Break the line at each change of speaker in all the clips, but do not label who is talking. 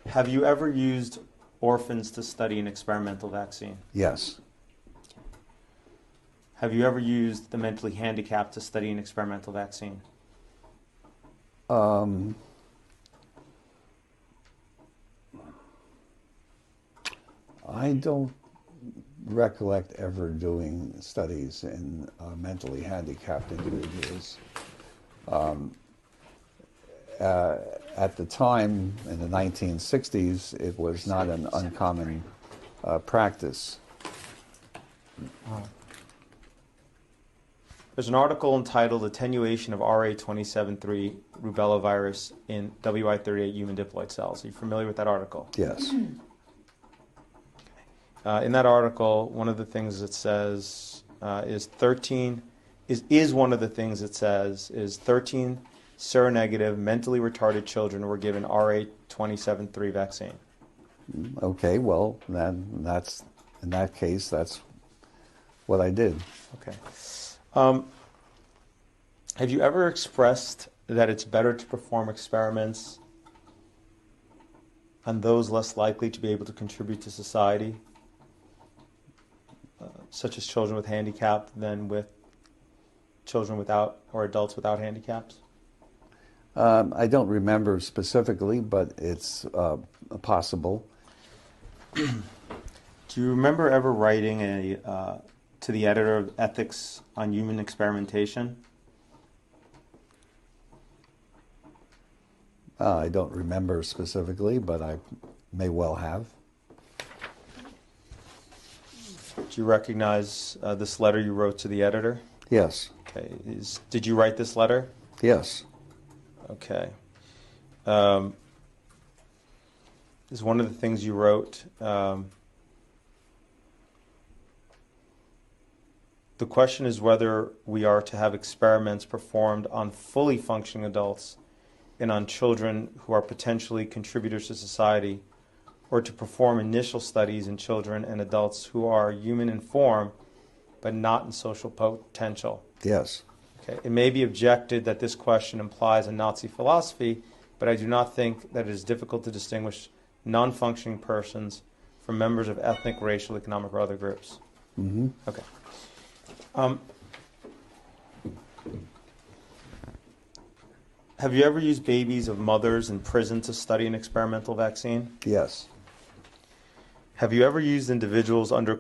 Have you ever used orphans to study an experimental vaccine?
Yes.
Have you ever used the mentally handicapped to study an experimental vaccine?
Um, I don't recollect ever doing studies in mentally handicapped individuals. At the time, in the 1960s, it was not an uncommon practice.
There's an article entitled Attenuation of RA273 Rubella Virus in WI38 Human Diploid Cells. Are you familiar with that article?
Yes.
In that article, one of the things it says is one of the things it says is 13 seronegative, mentally retarded children were given RA273 vaccine.
Okay, well, then that's, in that case, that's what I did.
Okay. Have you ever expressed that it's better to perform experiments on those less likely to be able to contribute to society, such as children with handicap, than with children without or adults without handicaps?
I don't remember specifically, but it's possible.
Do you remember ever writing to the editor of Ethics on Human Experimentation?
I don't remember specifically, but I may well have.
Do you recognize this letter you wrote to the editor?
Yes.
Okay. Did you write this letter?
Yes.
Okay. Is one of the things you wrote, the question is whether we are to have experiments performed on fully functioning adults and on children who are potentially contributors to society, or to perform initial studies in children and adults who are human in form but not in social potential.
Yes.
Okay. It may be objected that this question implies a Nazi philosophy, but I do not think that it is difficult to distinguish non-functioning persons from members of ethnic, racial, economic, or other groups.
Mm-hmm.
Okay. Have you ever used babies of mothers in prison to study an experimental vaccine?
Yes.
Have you ever used individuals under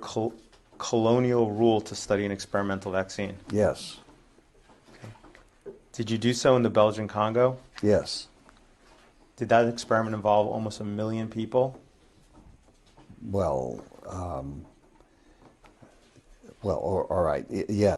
colonial rule to study an experimental vaccine?
Yes.
Did you do so in the Belgian Congo?
Yes.
Did that experiment involve almost 1 million people?
Well, all right. Yeah.